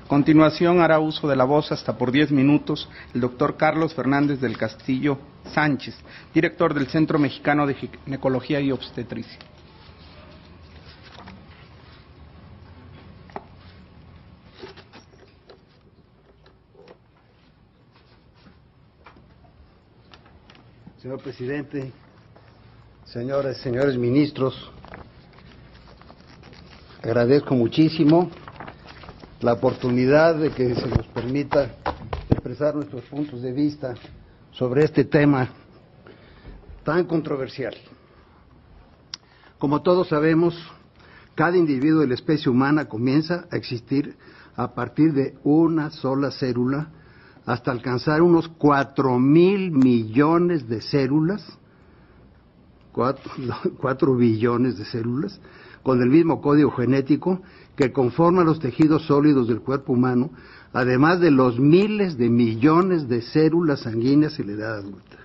continuación hará uso de la voz hasta por 10 minutos el doctor Carlos Fernández del Castillo Sánchez, director del Centro Mexicano de Ginecología y Obstetricia. Señor presidente, señoras y señores ministros, agradezco muchísimo la oportunidad de que se nos permita expresar nuestros puntos de vista sobre este tema tan controversial. Como todos sabemos, cada individuo de la especie humana comienza a existir a partir de una sola célula hasta alcanzar unos 4,000 millones de células, 4 billones de células, con el mismo código genético que conforma los tejidos sólidos del cuerpo humano, además de los miles de millones de células sanguíneas en la edad adulta.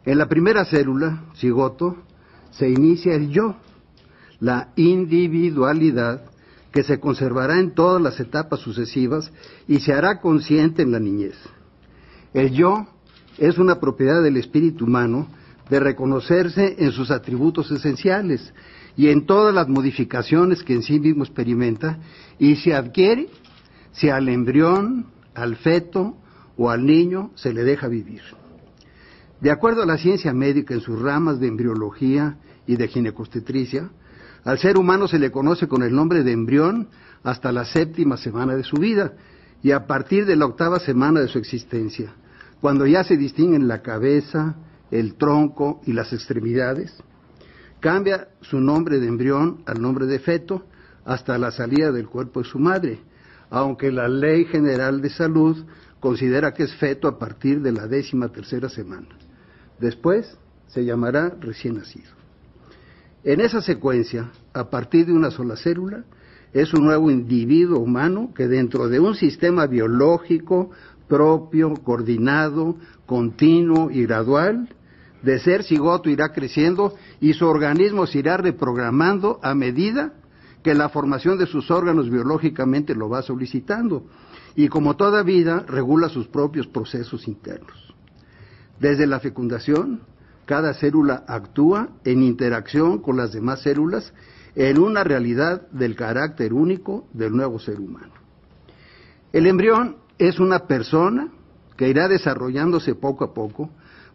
En la primera célula, cigoto, se inicia el yo, la individualidad, que se conservará en todas las etapas sucesivas y se hará consciente en la niñez. El yo es una propiedad del espíritu humano de reconocerse en sus atributos esenciales y en todas las modificaciones que en sí mismo experimenta y se adquiere si al embrión, al feto o al niño se le deja vivir. De acuerdo a la ciencia médica en sus ramas de embriología y de ginecobstetricia, al ser humano se le conoce con el nombre de embrión hasta la 7ª semana de su vida y a partir de la 8ª semana de su existencia, cuando ya se distinguen la cabeza, el tronco y las extremidades, cambia su nombre de embrión al nombre de feto hasta la salida del cuerpo de su madre, aunque la Ley General de Salud considera que es feto a partir de la 13ª semana. Después se llamará recién nacido. En esa secuencia, a partir de una sola célula, es un nuevo individuo humano que dentro de un sistema biológico propio, coordinado, continuo y gradual, de ser cigoto irá creciendo y su organismo se irá reprogramando a medida que la formación de sus órganos biológicamente lo va solicitando y como toda vida regula sus propios procesos internos. Desde la fecundación, cada célula actúa en interacción con las demás células en una realidad del carácter único del nuevo ser humano. El embrión es una persona que irá desarrollándose poco a poco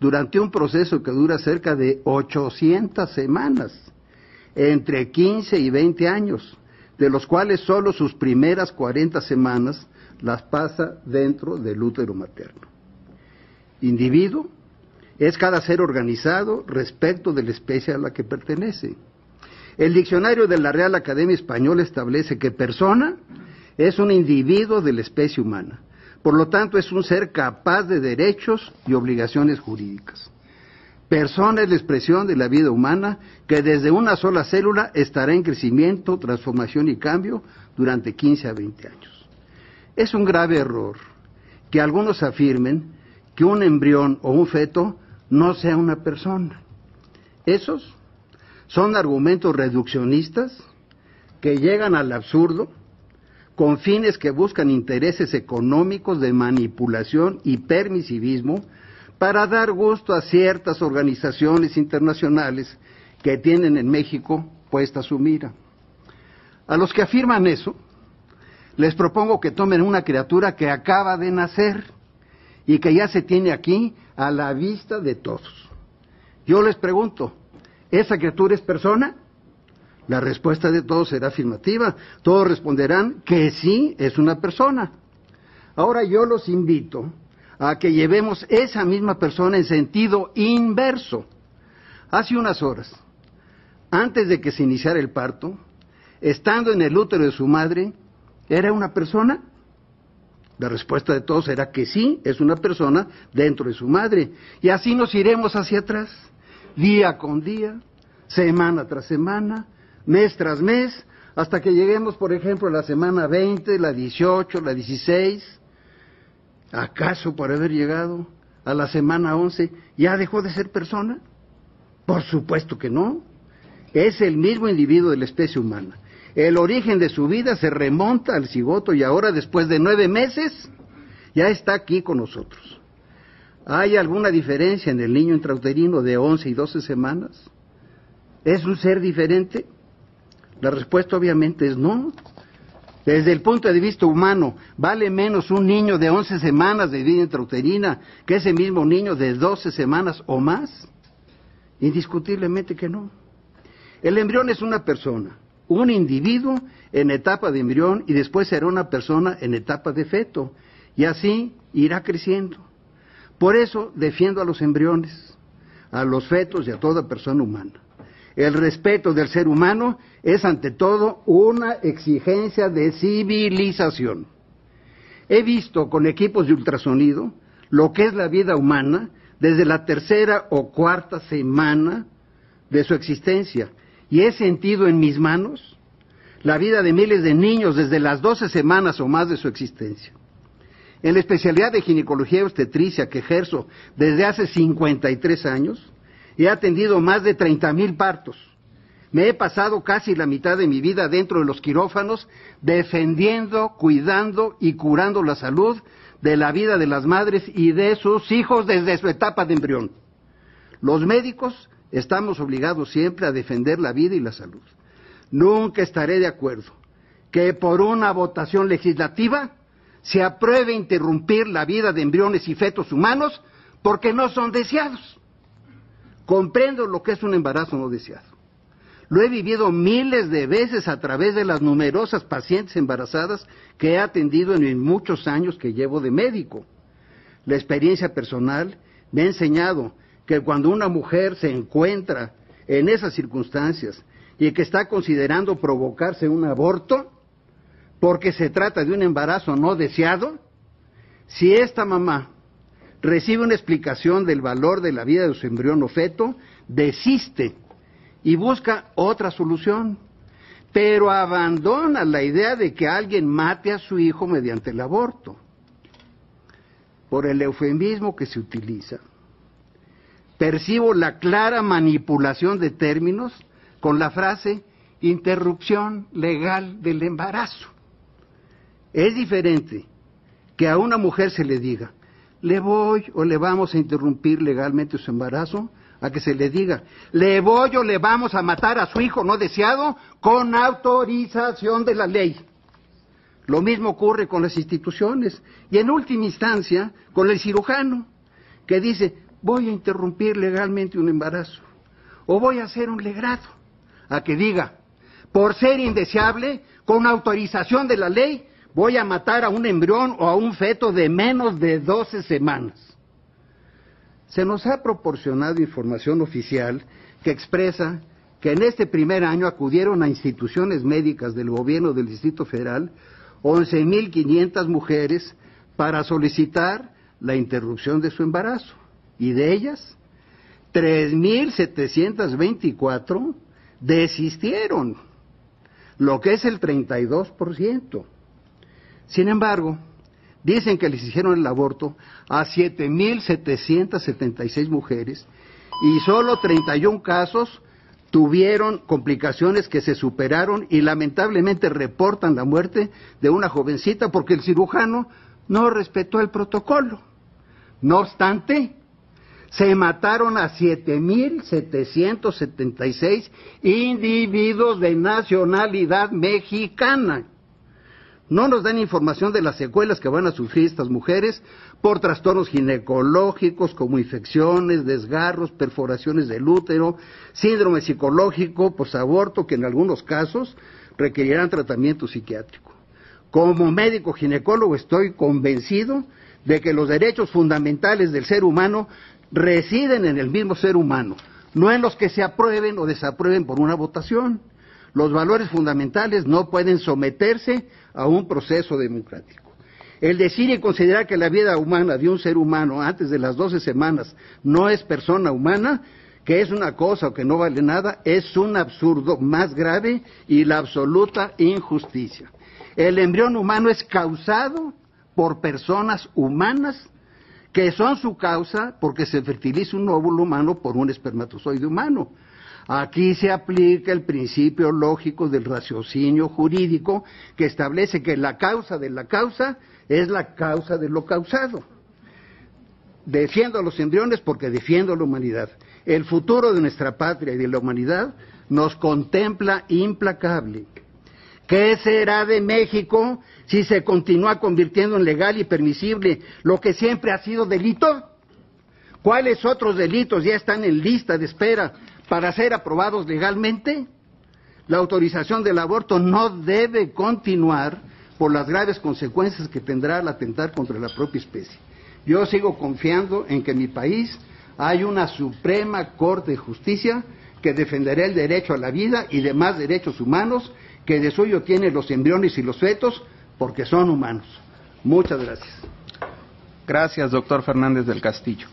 durante un proceso que dura cerca de 800 semanas, entre 15 y 20 años, de los cuales solo sus primeras 40 semanas las pasa dentro del útero materno. Individuo es cada ser organizado respecto de la especie a la que pertenece. El diccionario de la Real Academia Española establece que persona es un individuo de la especie humana. Por lo tanto, es un ser capaz de derechos y obligaciones jurídicas. Persona es la expresión de la vida humana que desde una sola célula estará en crecimiento, transformación y cambio durante 15 a 20 años. Es un grave error que algunos afirmen que un embrión o un feto no sea una persona. Esos son argumentos reduccionistas que llegan al absurdo con fines que buscan intereses económicos de manipulación y permisivismo para dar gusto a ciertas organizaciones internacionales que tienen en México puesta su mira. A los que afirman eso, les propongo que tomen una criatura que acaba de nacer y que ya se tiene aquí a la vista de todos. Yo les pregunto, ¿esa criatura es persona? La respuesta de todos será afirmativa. Todos responderán que sí, es una persona. Ahora yo los invito a que llevemos esa misma persona en sentido inverso. Hace unas horas, antes de que se iniciara el parto, estando en el útero de su madre, ¿era una persona? La respuesta de todos será que sí, es una persona dentro de su madre. Y así nos iremos hacia atrás, día con día, semana tras semana, mes tras mes, hasta que lleguemos, por ejemplo, a la semana 20, la 18, la 16. ¿Acaso por haber llegado a la semana 11 ya dejó de ser persona? Por supuesto que no. Es el mismo individuo de la especie humana. El origen de su vida se remonta al cigoto y ahora, después de 9 meses, ya está aquí con nosotros. ¿Hay alguna diferencia en el niño intrauterino de 11 y 12 semanas? ¿Es un ser diferente? La respuesta obviamente es no. Desde el punto de vista humano, ¿vale menos un niño de 11 semanas de vida intrauterina que ese mismo niño de 12 semanas o más? Indiscutiblemente que no. El embrión es una persona, un individuo en etapa de embrión y después será una persona en etapa de feto, y así irá creciendo. Por eso defiendo a los embriones, a los fetos y a toda persona humana. El respeto del ser humano es ante todo una exigencia de civilización. He visto con equipos de ultrasonido lo que es la vida humana desde la 3ª o 4ª semana de su existencia, y he sentido en mis manos la vida de miles de niños desde las 12 semanas o más de su existencia. En la especialidad de ginecología y obstetricia que ejerzo desde hace 53 años, he atendido más de 30,000 partos. Me he pasado casi la mitad de mi vida dentro de los quirófanos, defendiendo, cuidando y curando la salud de la vida de las madres y de sus hijos desde su etapa de embrión. Los médicos estamos obligados siempre a defender la vida y la salud. Nunca estaré de acuerdo que por una votación legislativa se apruebe interrumpir la vida de embriones y fetos humanos porque no son deseados. Comprendo lo que es un embarazo no deseado. Lo he vivido miles de veces a través de las numerosas pacientes embarazadas que he atendido en mis muchos años que llevo de médico. La experiencia personal me ha enseñado que cuando una mujer se encuentra en esas circunstancias y que está considerando provocarse un aborto, porque se trata de un embarazo no deseado, si esta mamá recibe una explicación del valor de la vida de su embrión o feto, desiste y busca otra solución, pero abandona la idea de que alguien mate a su hijo mediante el aborto. Por el eufemismo que se utiliza, percibo la clara manipulación de términos con la frase interrupción legal del embarazo. Es diferente que a una mujer se le diga, le voy o le vamos a interrumpir legalmente su embarazo, a que se le diga, le voy o le vamos a matar a su hijo no deseado con autorización de la ley. Lo mismo ocurre con las instituciones y en última instancia con el cirujano, que dice, voy a interrumpir legalmente un embarazo o voy a hacer un legrado, a que diga, por ser indeseable, con autorización de la ley, voy a matar a un embrión o a un feto de menos de 12 semanas. Se nos ha proporcionado información oficial que expresa que en este primer año acudieron a instituciones médicas del gobierno del Distrito Federal 11,500 mujeres para solicitar la interrupción de su embarazo, y de ellas 3,724 desistieron, lo que es el 32%. Sin embargo, dicen que les hicieron el aborto a 7,776 mujeres y solo 31 casos tuvieron complicaciones que se superaron y lamentablemente reportan la muerte de una jovencita porque el cirujano no respetó el protocolo. No obstante, se mataron a 7,776 individuos de nacionalidad mexicana. No nos dan información de las secuelas que van a sufrir estas mujeres por trastornos ginecológicos como infecciones, desgarros, perforaciones del útero, síndrome psicológico, posaborto, que en algunos casos requerirán tratamiento psiquiátrico. Como médico ginecólogo estoy convencido de que los derechos fundamentales del ser humano residen en el mismo ser humano, no en los que se aprueben o desaprueben por una votación. Los valores fundamentales no pueden someterse a un proceso democrático. El decir y considerar que la vida humana de un ser humano antes de las 12 semanas no es persona humana, que es una cosa o que no vale nada, es un absurdo más grave y la absoluta injusticia. El embrión humano es causado por personas humanas que son su causa porque se fertiliza un óvulo humano por un espermatozoide humano. Aquí se aplica el principio lógico del raciocinio jurídico que establece que la causa de la causa es la causa de lo causado. Defiendo a los embriones porque defiendo a la humanidad. El futuro de nuestra patria y de la humanidad nos contempla implacable. ¿Qué será de México si se continúa convirtiendo en legal y permisible lo que siempre ha sido delito? ¿Cuáles otros delitos ya están en lista de espera para ser aprobados legalmente? La autorización del aborto no debe continuar por las graves consecuencias que tendrá al atentar contra la propia especie. Yo sigo confiando en que en mi país hay una Suprema Corte de Justicia que defenderá el derecho a la vida y demás derechos humanos que de suyo tienen los embriones y los fetos porque son humanos. Muchas gracias. Gracias, doctor Fernández del Castillo.